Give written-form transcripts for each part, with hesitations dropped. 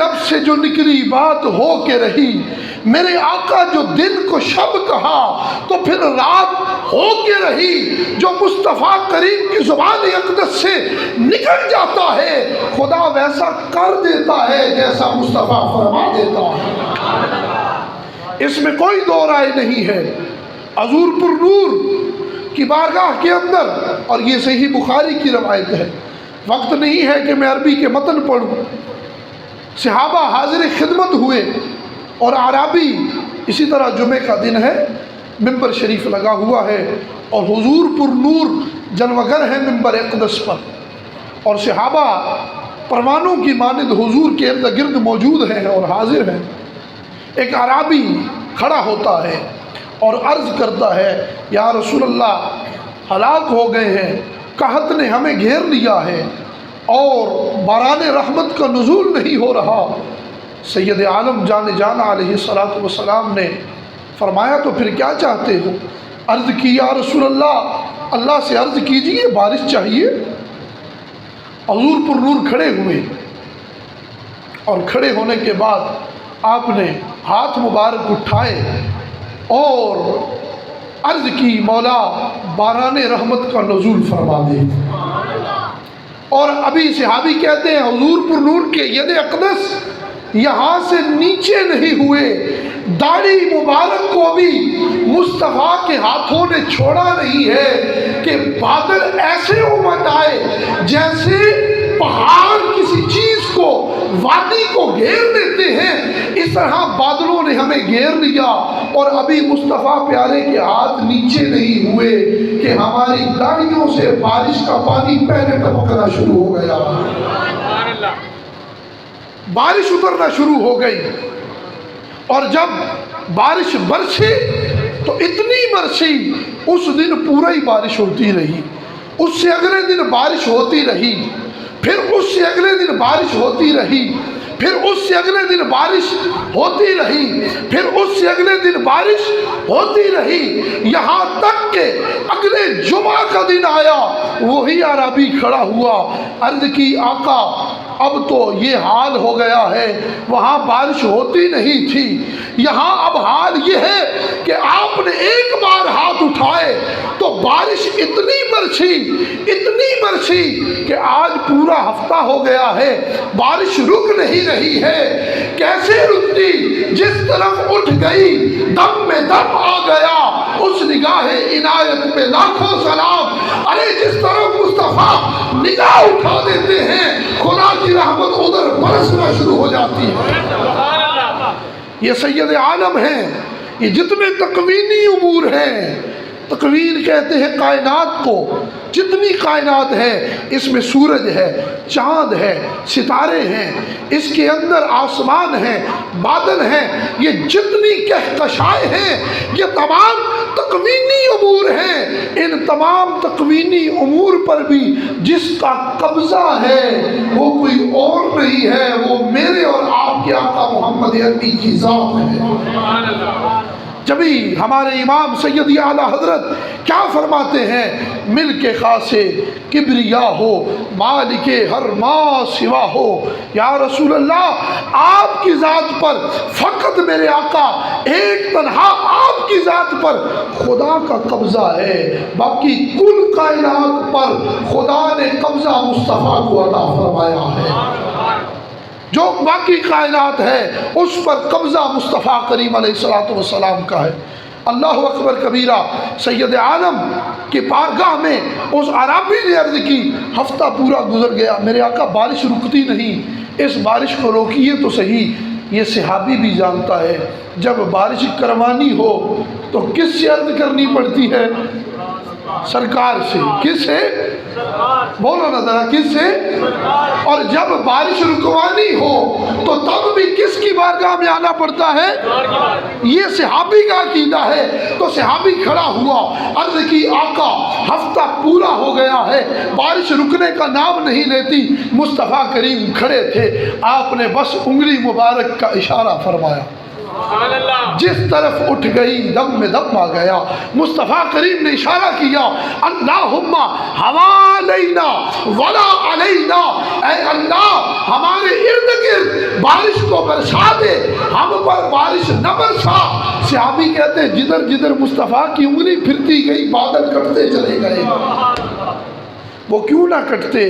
لب سے جو نکلی بات ہو کے رہی، میرے آقا جو دن کو شب کہا تو پھر رات ہو کے رہی، جو مصطفیٰ کریم کی زبان اقدس سے نکل جاتا ہے خدا ویسا کر دیتا ہے جیسا مصطفیٰ فرما دیتا ہے۔ اس میں کوئی دو رائے نہیں ہے۔ حضور پر نور کی بارگاہ کے اندر، اور یہ صحیح بخاری کی روایت ہے، وقت نہیں ہے کہ میں عربی کے متن پڑھوں، صحابہ حاضر خدمت ہوئے اور اعرابی، اسی طرح جمعہ کا دن ہے، ممبر شریف لگا ہوا ہے اور حضور پر نور جلوگر ہے ممبر اقدس پر، اور صحابہ پروانوں کی مانند حضور کے ارد گرد موجود ہیں اور حاضر ہیں۔ ایک اعرابی کھڑا ہوتا ہے اور عرض کرتا ہے، یا رسول اللہ ہلاک ہو گئے ہیں، قحط نے ہمیں گھیر لیا ہے اور باران رحمت کا نزول نہیں ہو رہا۔ سید عالم جانا علیہ السلام نے فرمایا تو پھر کیا چاہتے ہو؟ عرض کی، یا رسول اللہ سے عرض کیجئے بارش چاہیے۔ حضور پر نور کھڑے ہوئے اور کھڑے ہونے کے بعد آپ نے ہاتھ مبارک اٹھائے اور عرض کی، مولا باران رحمت کا نزول فرما دے۔ اور ابھی صحابی کہتے ہیں حضور پر نور کے ید اقدس یہاں سے نیچے نہیں ہوئے، داڑھی مبارک کو بھی مصطفیٰ کے ہاتھوں نے چھوڑا نہیں ہے کہ بادل ایسے امٹ آئے جیسے پہاڑ کسی چیز کو، وادی کو گھیر دیتے ہیں، اس طرح بادلوں نے ہمیں گھیر لیا اور ابھی مصطفیٰ پیارے کے ہاتھ نیچے نہیں ہوئے کہ ہماری داڑھیوں سے بارش کا پانی پہلے ٹپکنا شروع ہو گیا، بارش اترنا شروع ہو گئی۔ اور جب بارش برسی تو اتنی برسی، اس دن پورا ہی بارش ہوتی رہی، اس سے اگلے دن بارش ہوتی رہی، پھر اس سے اگلے دن بارش ہوتی رہی، پھر اس سے اگلے دن بارش ہوتی رہی، پھر اس سے اگلے دن بارش ہوتی رہی، یہاں تک کہ اگلے جمعہ کا دن آیا، وہی عربی کھڑا ہوا، عرض کی، آقا اب تو یہ حال ہو گیا ہے، وہاں بارش ہوتی نہیں تھی، یہاں اب حال یہ ہے کہ آپ نے ایک بار ہاتھ اٹھائے تو بارش اتنی برسی کہ آج پورا ہفتہ ہو گیا ہے، بارش رک نہیں رہی ہے۔ کیسے رکتی؟ جس طرف اٹھ گئی دم میں دم آ گیا، اس نگاہ عنایت پہ لاکھوں سلام۔ ارے جس طرف مصطفیٰ نگاہ اٹھا دیتے ہیں خدا کی رحمت ادھر برسنا شروع ہو جاتی ہے۔ یہ سید عالم ہیں، یہ جتنے تکوینی امور ہیں، تکوین کہتے ہیں کائنات کو، جتنی کائنات ہے اس میں سورج ہے، چاند ہے، ستارے ہیں، اس کے اندر آسمان ہے، بادل ہیں، یہ جتنی کہکشائیں ہیں، یہ تمام تکوینی امور ہیں۔ ان تمام تکوینی امور پر بھی جس کا قبضہ ہے وہ کوئی اور نہیں ہے، وہ میرے اور آپ کے آقا محمد عربی کی ذات ہے۔ جبھی ہمارے امام سیدی اعلیٰ حضرت کیا فرماتے ہیں، مل کے خاصے کبریا ہو، مالک ہر ما سوا ہو۔ یا رسول اللہ آپ کی ذات پر فقط میرے آقا ایک تنہا آپ کی ذات پر خدا کا قبضہ ہے، باقی کل کائنات پر خدا نے قبضہ مصطفیٰ کو عطا فرمایا ہے۔ جو باقی کائنات ہے اس پر قبضہ مصطفیٰ کریم علیہ السلام کا ہے۔ اللہ اکبر کبیرہ۔ سید عالم کی بارگاہ میں اس عربی نے عرض کی، ہفتہ پورا گزر گیا میرے آقا بارش رکتی نہیں، اس بارش کو روکیے تو صحیح۔ یہ صحابی بھی جانتا ہے جب بارش کروانی ہو تو کس سے عرض کرنی پڑتی ہے؟ سرکار سے۔ کس سے؟ بولو نا ذرا، کس سے؟ اور جب بارش رکوانی ہو تو تب بھی کس کی بارگاہ میں آنا پڑتا ہے؟ یہ صحابی کا عقیدہ ہے۔ تو صحابی کھڑا ہوا، عرض کی، آقا ہفتہ پورا ہو گیا ہے، بارش رکنے کا نام نہیں لیتی۔ مصطفیٰ کریم کھڑے تھے، آپ نے بس انگلی مبارک کا اشارہ فرمایا، جس طرف اٹھ گئی دم میں دم آ گیا۔ مصطفیٰ کریم نے اشارہ کیا، اللہم حوالینا ولا علینا، اے اللہ ہمارے ارد گرد بارش تو برسا دے، ہم پر بارش نہ برسا۔ صحابی کہتے ہیں جدھر جدھر مصطفیٰ کی انگلی پھرتی گئی بادل کٹتے چلے گئے۔ وہ کیوں نہ کٹتے؟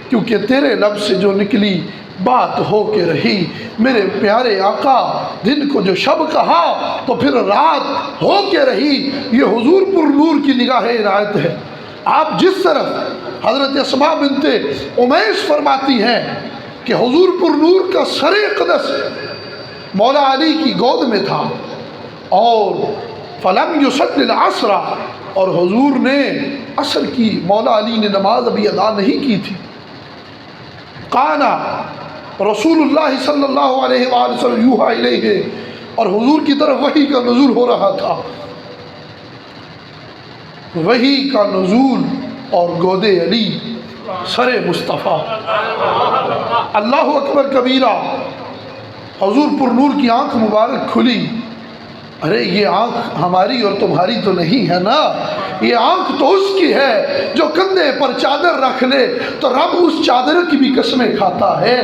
کیونکہ تیرے لب سے جو نکلی بات ہو کے رہی۔ میرے پیارے آقا دن کو جو شب کہا تو پھر رات ہو کے رہی۔ یہ حضور پر نور کی نگاہ عنایت ہے۔ آپ جس طرف حضرت اسماء بنت امیس فرماتی ہیں کہ حضور پر نور کا سر اقدس مولا علی کی گود میں تھا، اور فلم یصلی العصر، اور حضور نے عصر کی، مولا علی نے نماز ابھی ادا نہیں کی تھی۔ قانا رسول اللہ صلی اللہ علیہ وآلہ وسلم یوحا الیہ، اور حضور کی طرف وحی کا نزول ہو رہا تھا۔ وحی کا نزول اور گود علی سر مصطفیٰ۔ اللہ اکبر کبیرہ۔ حضور پر نور کی آنکھ مبارک کھلی۔ ارے یہ آنکھ ہماری اور تمہاری تو نہیں ہے نا، یہ آنکھ تو اس کی ہے جو کندھے پر چادر رکھ لے تو رب اس چادر کی بھی قسمیں کھاتا ہے۔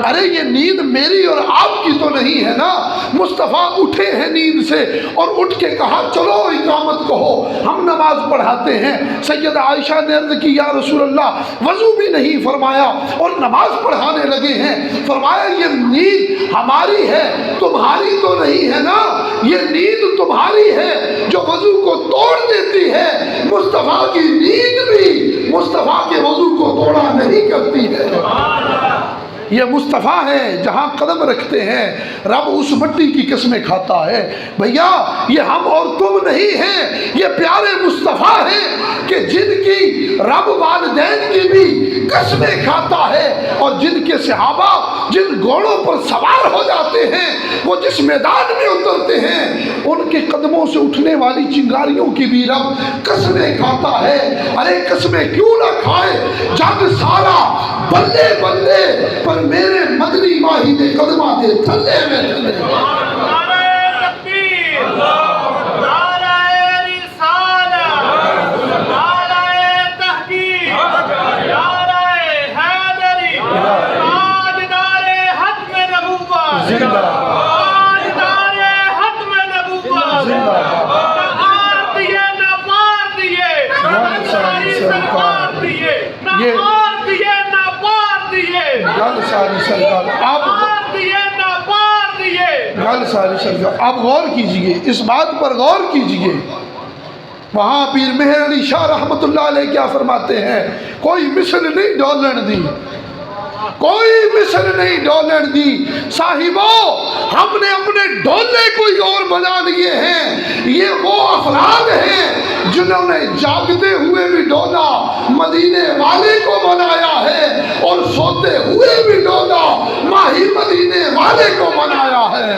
ارے یہ نیند میری اور آپ کی تو نہیں ہے نا۔ مصطفیٰ اٹھے ہیں نیند سے اور اٹھ کے کہا چلو اقامت کہو، ہم نماز پڑھاتے ہیں۔ سیدہ عائشہ نے عرض کی یا رسول اللہ وضو بھی نہیں فرمایا اور نماز پڑھانے لگے ہیں۔ فرمایا یہ نیند ہماری ہے تمہاری تو نہیں ہے نا، یہ نیند تمہاری ہے جو وضو کو توڑ دیتی ہے۔ مصطفیٰ کی نیند بھی مصطفیٰ کے وضو کو توڑا نہیں کرتی ہے۔ یہ مصطفیٰ ہے جہاں قدم رکھتے ہیں رب اس مٹی کی قسمیں کھاتا ہے۔ بھیا یہ ہم اور تم نہیں ہیں، یہ پیارے مصطفیٰ ہیں کہ جن کی رب والدین کی بھی قسمیں کھاتا ہے، اور جن کے صحابہ جن گھوڑوں پر سوار ہو جاتے ہیں وہ جس میدان میں اترتے ہیں ان کے قدموں سے اٹھنے والی چنگاریوں کی بھی رب قسمیں کھاتا ہے۔ ارے قسمیں کیوں نہ کھائے، جگ سارا بلے بلے پر میرے مدنی ماہی دے قدمہ دے تھلے میں تھلے۔ اب غور کیجئے، اس بات پر غور کیجئے۔ وہاں پیر مہر علی شاہ رحمت اللہ علیہ کیا فرماتے ہیں؟ کوئی مثل نہیں ڈولن دی، کوئی مثل نہیں ڈولن دی۔ صاحبو ہم نے اپنے ڈولے کوئی اور بنا لیے ہیں۔ یہ وہ افراد ہیں جنہوں نے جاگتے ہوئے بھی ڈولا مدینے والے کو بنایا ہے، اور سوتے ہوئے بھی ڈولا ماہی مدینے والے کو بنایا ہے۔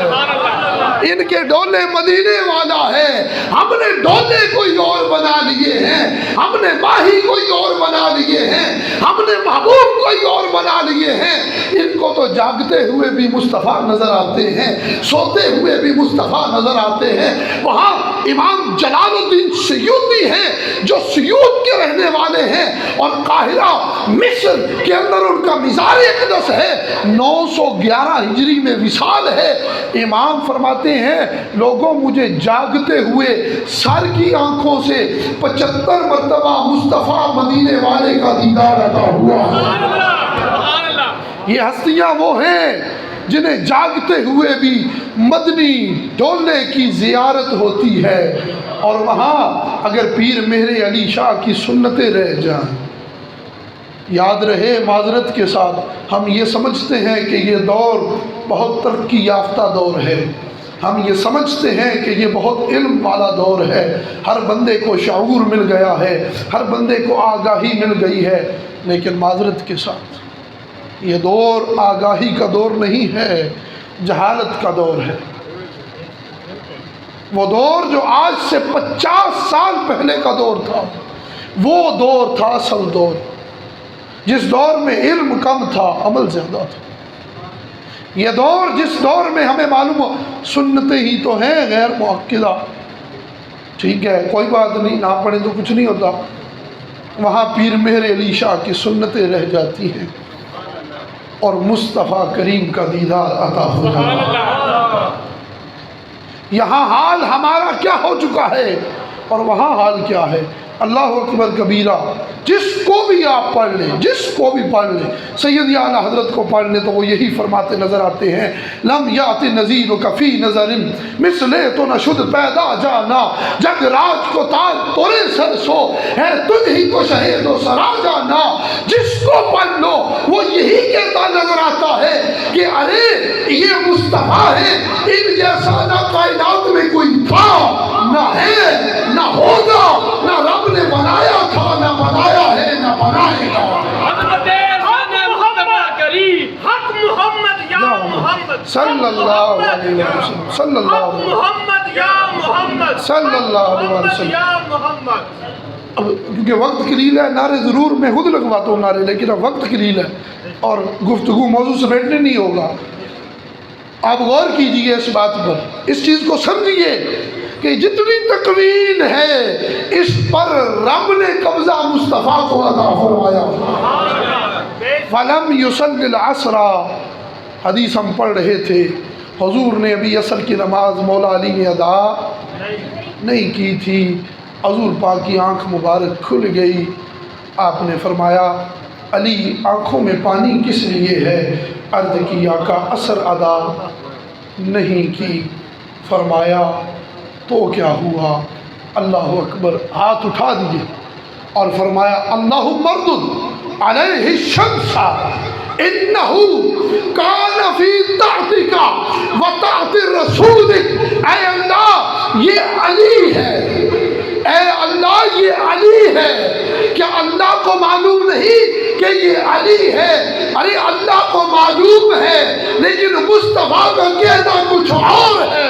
ان کے ڈولے مدینے والا ہے، ہم نے ڈولے کوئی اور بنا لیے ہیں، ہم نے ماہی کوئی اور بنا لیے ہیں، ہم نے محبوب کوئی اور بنا لیے ہیں۔ ان کو تو جاگتے ہوئے بھی مصطفیٰ نظر آتے ہیں، سوتے ہوئے بھی مصطفیٰ نظر آتے ہیں۔ وہاں امام جلال الدین سیوطی ہیں جو سیوط کے رہنے والے ہیں، اور قاہرہ مصر کے اندر ان کا مزار اقدس ہے، 911 ہجری میں وصال ہے۔ امام فرماتے ہیں لوگوں مجھے جاگتے ہوئے سر کی آنکھوں سے 75 مرتبہ مصطفیٰ مدینے والے کا دیدار عطا ہوا ہے۔ یہ ہستیاں وہ ہیں جنہیں جاگتے ہوئے بھی مدنی ڈولے کی زیارت ہوتی ہے، اور وہاں اگر پیر مہر علی شاہ کی سنتیں رہ جائیں۔ یاد رہے معذرت کے ساتھ ہم یہ سمجھتے ہیں کہ یہ دور بہت ترقی یافتہ دور ہے، ہم یہ سمجھتے ہیں کہ یہ بہت علم والا دور ہے، ہر بندے کو شعور مل گیا ہے، ہر بندے کو آگاہی مل گئی ہے، لیکن معذرت کے ساتھ یہ دور آگاہی کا دور نہیں ہے، جہالت کا دور ہے۔ وہ دور جو آج سے 50 سال پہلے کا دور تھا، وہ دور تھا اصل دور، جس دور میں علم کم تھا عمل زیادہ تھا۔ یہ دور جس دور میں ہمیں معلوم ہو سنتیں ہی تو ہیں غیر مؤکدہ، ٹھیک ہے کوئی بات نہیں، نہ پڑھیں تو کچھ نہیں ہوتا، وہاں پیر مہر علی شاہ کی سنتیں رہ جاتی ہیں۔ اور مصطفیٰ کریم کا دیدار عطا ہو جائے۔ یہاں حال ہمارا کیا ہو چکا ہے اور وہاں حال کیا ہے؟ اللہ اکبر کبیرہ۔ جس کو بھی آپ پڑھ لیں، جس کو بھی پڑھ لیں، سید اعلیٰ حضرت کو پڑھ لیں تو وہ یہی فرماتے نظر آتے ہیں، لم یات نذیر کفی نظر مثلے تو نہ شد پیدا جانا، جگ راج کو تاج تورے سر سو ہے تجھ ہی کو شہید و سرا جانا۔ جس کو پڑھ لو وہ یہی کہتا نظر آتا ہے کہ ارے یہ مصطفیٰ ہے، ان جیسا نہ کائنات میں کوئی تھا، نہ ہے، نہ ہوگا، نہ رب نے بنایا تھا، نہ بنایا ہے، نہ بنائے گا۔ حق محمد یا محمد صلی اللہ علیہ وسلم، صلی اللہ علیہ وسلم، محمد یا محمد صلی اللہ علیہ وسلم۔ یا محمد۔ اب کیونکہ وقت قلیل ہے، نعرے ضرور میں خود لگواتا ہوں نعرے، لیکن اب وقت قلیل ہے اور گفتگو موضوع سے بیٹھنے نہیں ہوگا۔ آپ غور کیجئے اس بات پر، اس چیز کو سمجھیے کہ جتنی تکوین ہے اس پر رب نے قبضہ مصطفیٰ کو عطا فرمایا۔ فَلَمْ يُصَلِّ الْعَصْرَ، حدیث ہم پڑھ رہے تھے، حضور نے ابھی عصر کی نماز مولا علی نے ادا نہیں کی تھی۔ حضور پاک کی آنکھ مبارک کھل گئی، آپ نے فرمایا علی آنکھوں میں پانی کس لیے ہے؟ عرض کی آقا عصر ادا نہیں کی۔ فرمایا تو کیا ہوا؟ اللہ اکبر، ہاتھ اٹھا دیجئے اور فرمایا اللہم مردد علیہ الشمس انہو کان فی طاعتک و طاعت رسولک۔ اے اللہ یہ علی ہے، اے اللہ یہ علی ہے۔ کیا اللہ کو معلوم نہیں کہ یہ علی ہے؟ ارے اللہ کو معلوم ہے لیکن مصطفیٰ کا کہنا کچھ اور ہے۔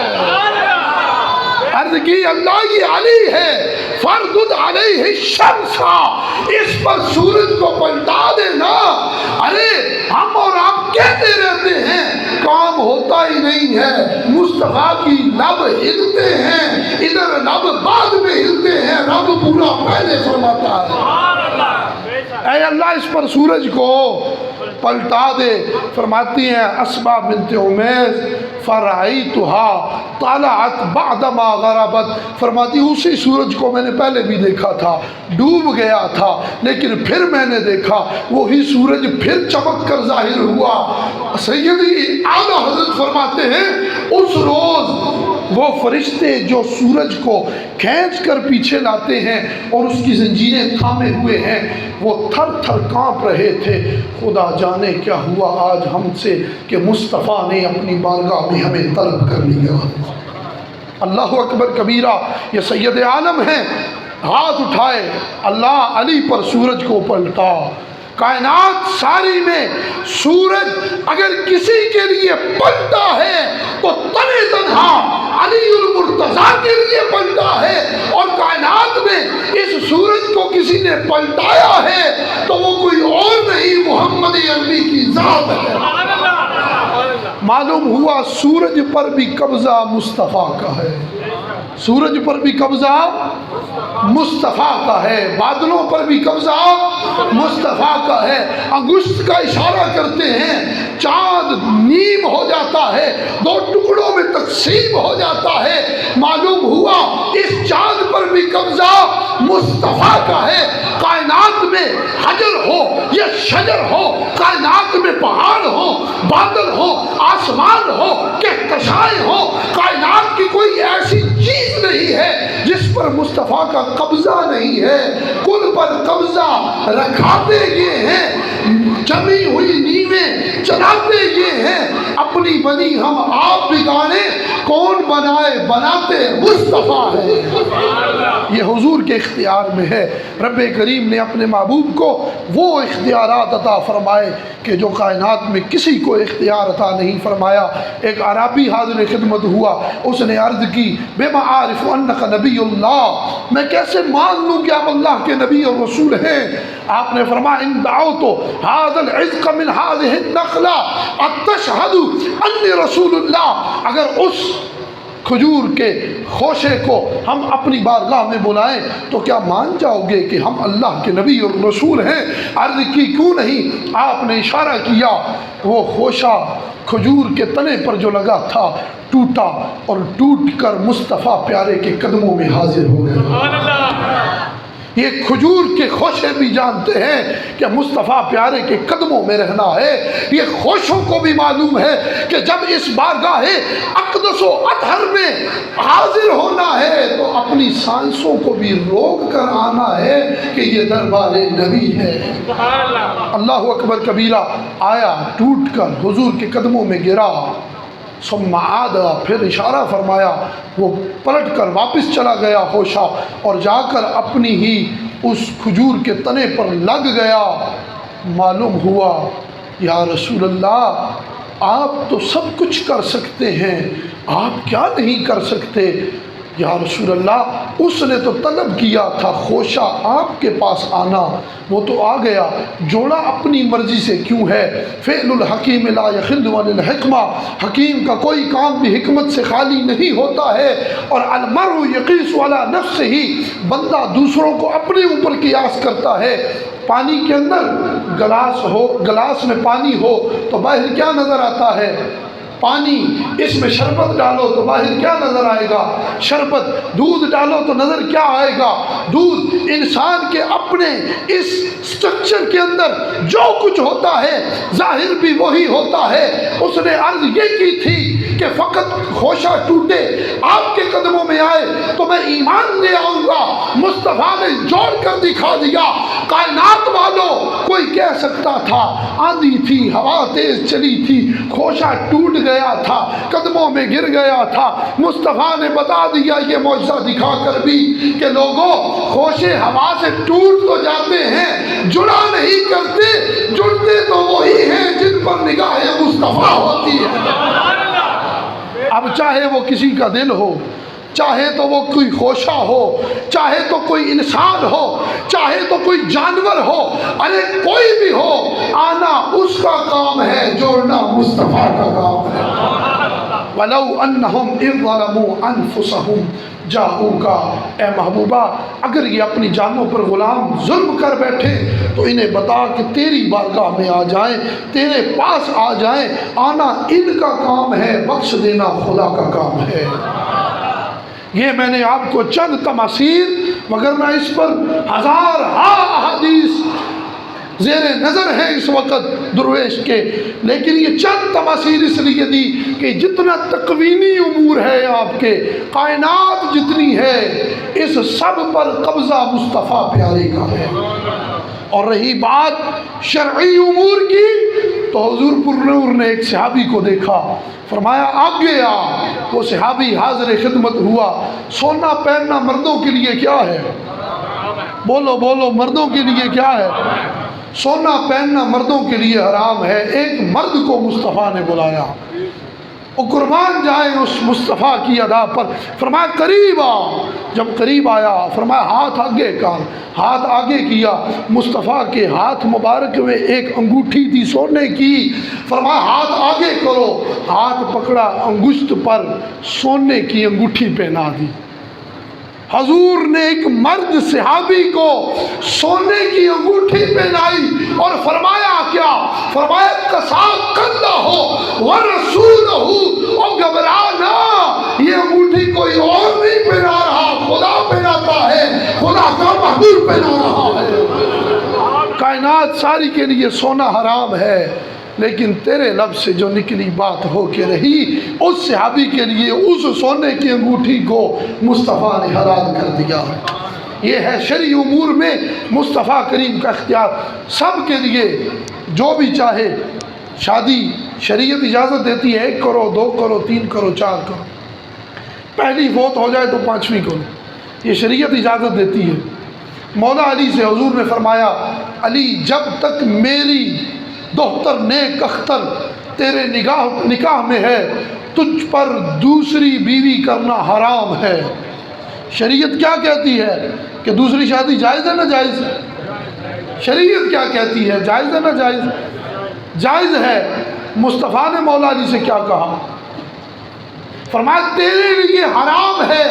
عرض کی اللہ یہ علی ہے، فردد علیہ الشمس، اس پر سورج کو پلٹا دینا۔ ارے ہم اور آپ کہتے رہتے ہیں کام ہوتا ہی نہیں ہے، مصطفیٰ کی لب ہلتے ہیں، ادھر لب بعد میں ہلتے ہیں، رب پورا پہلے فرماتا ہے۔ اے اللہ اس پر سورج کو پلٹا دے۔ فرماتی ہیں اسماء بنت عمیس فرعیتها طلعت بعدما غربت، فرماتی اسی سورج کو میں نے پہلے بھی دیکھا تھا، ڈوب گیا تھا، لیکن پھر میں نے دیکھا وہی سورج پھر چمک کر ظاہر ہوا۔ سیدی اعلیٰ حضرت فرماتے ہیں اس روز وہ فرشتے جو سورج کو کھینچ کر پیچھے لاتے ہیں اور اس کی زنجیریں تھامے ہوئے ہیں، وہ تھر تھر کانپ رہے تھے۔ خدا جانے کیا ہوا آج ہم سے کہ مصطفیٰ نے اپنی بارگاہ میں ہمیں طلب کر لیا۔ اللہ اکبر کبیرہ، یہ سید عالم ہیں، ہاتھ اٹھائے اللہ علی پر سورج کو پلٹا۔ کائنات ساری میں سورج اگر کسی کے لیے پلٹا ہے تو تنِ تنہا علی المرتضیٰ کے لیے پلٹا ہے، اور کائنات میں اس سورج کو کسی نے پلٹایا ہے تو وہ کوئی اور نہیں محمد عربی کی ذات ہے۔ معلوم ہوا سورج پر بھی قبضہ مصطفیٰ کا ہے، سورج پر بھی قبضہ مصطفیٰ کا ہے، بادلوں پر بھی قبضہ مصطفیٰ کا ہے۔ انگشت کا اشارہ کرتے ہیں، چاند نیم ہو جاتا ہے، دو ٹکڑوں میں تقسیم ہو جاتا ہے۔ معلوم ہوا اس چاند پر بھی قبضہ مصطفیٰ کا ہے۔ کائنات میں حجر ہو یا شجر ہو، کائنات میں پہاڑ ہو، بادل ہو، آسمان ہو، کہکشائیں ہو، کائنات کی کوئی ایسی چیز نہیں ہے جس پر مصطفیٰ کا قبضہ نہیں ہے۔ کل پر قبضہ رکھاتے یہ ہیں، جمی ہوئی نیمیں چلاتے یہ ہیں، اپنی بنی ہم آپ بگاڑے، کون بنائے بناتے مصطفیٰ ہے۔ یہ حضور کے اختیار میں ہے۔ رب کریم نے اپنے محبوب کو وہ اختیارات عطا فرمائے کہ جو کائنات میں کسی کو اختیار عطا نہیں فرمایا۔ ایک عربی حاضر خدمت ہوا، اس نے عرض کی بما عارف انک نبی اللہ، میں کیسے مان لوں کہ آپ اللہ کے نبی اور رسول ہیں؟ آپ نے فرمایا ان دعوت هذا العزق من هذه النخلة اتشهد انی رسول اللہ، اگر اس کھجور کے خوشے کو ہم اپنی بارگاہ میں بلائیں تو کیا مان جاؤ گے کہ ہم اللہ کے نبی اور رسول ہیں؟ عرض کی کیوں نہیں؟ آپ نے اشارہ کیا، وہ خوشہ کھجور کے تنے پر جو لگا تھا ٹوٹا اور ٹوٹ کر مصطفیٰ پیارے کے قدموں میں حاضر ہو گیا۔ یہ کھجور کے خوشے بھی جانتے ہیں کہ مصطفیٰ پیارے کے قدموں میں رہنا ہے۔ یہ خوشوں کو بھی معلوم ہے کہ جب اس بارگاہ اقدس و اطہر میں حاضر ہونا ہے تو اپنی سانسوں کو بھی روک کر آنا ہے کہ یہ دربار نبی ہے۔ اللہ اکبر کبیرہ، آیا ٹوٹ کر حضور کے قدموں میں گرا، ثم عاد، پھر اشارہ فرمایا، وہ پلٹ کر واپس چلا گیا خوشہ اور جا کر اپنی ہی اس کھجور کے تنے پر لگ گیا۔ معلوم ہوا یا رسول اللہ آپ تو سب کچھ کر سکتے ہیں، آپ کیا نہیں کر سکتے؟ یا رسول اللہ اس نے تو طلب کیا تھا خوشہ آپ کے پاس آنا، وہ تو آ گیا، جوڑا اپنی مرضی سے کیوں ہے؟ فعل الحکیم لا یخل عن الحکمہ، حکیم کا کوئی کام بھی حکمت سے خالی نہیں ہوتا ہے۔ اور المرء یقیس علی نفسہ، بندہ دوسروں کو اپنے اوپر قیاس کرتا ہے۔ پانی کے اندر گلاس میں پانی ہو تو باہر کیا نظر آتا ہے؟ پانی، اس میں شربت ڈالو تو باہر کیا نظر آئے گا؟ شربت۔ دودھ ڈالو تو نظر کیا آئے گا؟ دودھ۔ انسان کے اپنے اس سٹرکچر کے اندر جو کچھ ہوتا ہے ظاہر بھی وہی ہوتا ہے۔ اس نے عرض یہ کی تھی کہ فقط خوشہ ٹوٹے آپ کے قدموں میں آئے تو میں ایمان لے آؤں گا۔ مصطفیٰ نے جوڑ کر دکھا دیا۔ کائنات والوں، کوئی کہہ سکتا تھا آندھی تھی، ہوا تیز چلی تھی، خوشہ ٹوٹ گیا تھا، قدموں میں گر گیا تھا۔ مصطفیٰ نے بتا دیا یہ معجزہ دکھا کر بھی کہ لوگوں، خوشے ہوا سے ٹوٹ تو جاتے ہیں، جڑا نہیں کرتے، جڑتے تو وہی ہیں جن پر نگاہ مصطفیٰ ہوتی ہے۔ اب چاہے وہ کسی کا دل ہو، چاہے تو وہ کوئی خوشہ ہو، چاہے تو کوئی انسان ہو، چاہے تو کوئی جانور ہو، ارے کوئی بھی ہو، آنا اس کا کام ہے، جوڑنا مصطفیٰ کا کام ہے۔ وَلَوْ أَنَّهُمْ إِذْ ظَلَمُوا أَنفُسَهُمْ جَاءُوكَ، اے محبوبہ اگر یہ اپنی جانوں پر غلام ظلم کر بیٹھے تو انہیں بتا کہ تیری بارگاہ میں آ جائیں، تیرے پاس آ جائیں۔ آنا ان کا کام ہے، بخش دینا خدا کا کام ہے۔ یہ میں نے آپ کو چند تماثیل، مگر نہ اس پر ہزار احادیث زیر نظر ہیں اس وقت درویش کے، لیکن یہ چند تماثیل اس لیے دی کہ جتنا تکوینی امور ہے آپ کے، کائنات جتنی ہے، اس سب پر قبضہ مصطفیٰ پیارے کا ہے۔ اور رہی بات شرعی امور کی تو حضور پرنور نے ایک صحابی کو دیکھا، فرمایا آگے آ۔ وہ صحابی حاضر خدمت ہوا۔ سونا پہننا مردوں کے لیے کیا ہے؟ بولو بولو، مردوں کے لیے کیا ہے؟ سونا پہننا مردوں کے لیے حرام ہے۔ ایک مرد کو مصطفیٰ نے بلایا، وہ قربان جائے اس مصطفیٰ کی ادا پر، فرمایا قریب آ۔ جب قریب آیا فرمایا ہاتھ آگے کر، ہاتھ آگے کیا، مصطفیٰ کے ہاتھ مبارک میں ایک انگوٹھی تھی سونے کی، فرمایا ہاتھ آگے کرو، ہاتھ پکڑا، انگشت پر سونے کی انگوٹھی پہنا دی۔ حضور نے ایک مرد صحابی کو سونے کی انگوٹھی پہنائی اور فرمایا کیا؟ فرمایا قصاق کندہ ہو ورسول ہو، اور گھبرانا، یہ انگوٹھی کوئی اور نہیں پہنا رہا، خدا پہناتا ہے، خدا کا محبوب پہنا رہا ہے۔ کائنات ساری کے لیے سونا حرام ہے، لیکن تیرے لب سے جو نکلی بات ہو کے رہی، اس صحابی کے لیے اس سونے کی انگوٹھی کو مصطفیٰ نے حلال کر دیا ہے۔ یہ ہے شرعی امور میں مصطفیٰ کریم کا اختیار سب کے لیے، جو بھی چاہے۔ شادی شریعت اجازت دیتی ہے 1 کرو 2 کرو 3 کرو 4 کرو، پہلی فوت ہو جائے تو 5ویں کرو، یہ شریعت اجازت دیتی ہے۔ مولا علی سے حضور نے فرمایا علی جب تک میری دختر نیک اختر تیرے نکاح میں ہے، تجھ پر دوسری بیوی کرنا حرام ہے۔ شریعت کیا کہتی ہے کہ دوسری شادی جائز ہے نہ جائز؟ شریعت کیا کہتی ہے؟ جائز ہے نہ جائز؟ جائز ہے۔ مصطفیٰ نے مولا علی سے کیا کہا؟ فرمایا تیرے لیے حرام ہے،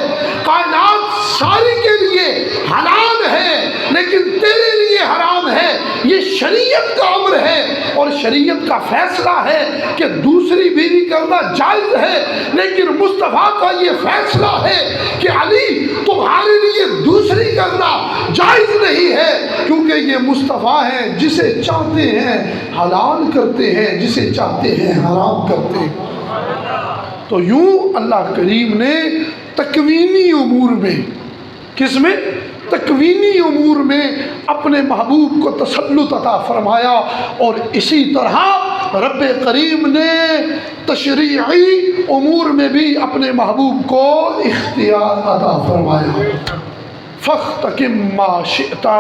کائنات ساری کے لیے حلال ہے، لیکن تیرے لیے حرام ہے۔ یہ شریعت کا امر ہے اور شریعت کا فیصلہ ہے کہ دوسری بیوی کرنا جائز ہے، لیکن مصطفیٰ کا یہ فیصلہ ہے کہ علی تمہارے لیے دوسری کرنا جائز نہیں ہے، کیونکہ یہ مصطفیٰ ہے، جسے چاہتے ہیں حلال کرتے ہیں، جسے چاہتے ہیں حرام کرتے ہیں۔ تو یوں اللہ کریم نے تکوینی امور میں، کس میں؟ تکوینی امور میں اپنے محبوب کو تسلط عطا فرمایا، اور اسی طرح رب کریم نے تشریعی امور میں بھی اپنے محبوب کو اختیار عطا فرمایا۔ فاختکم ما شئتا،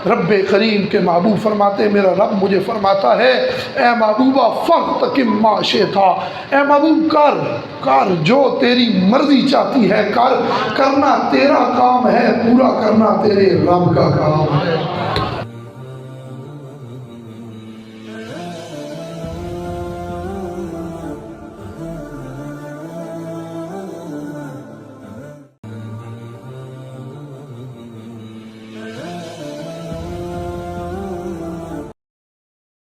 رب کریم کے محبوب فرماتے ہیں، میرا رب مجھے فرماتا ہے اے محبوبہ فاختکم ما شئتا، اے محبوب کر جو تیری مرضی چاہتی ہے، کرنا تیرا کام ہے، پورا کرنا تیرے رب کا کام ہے۔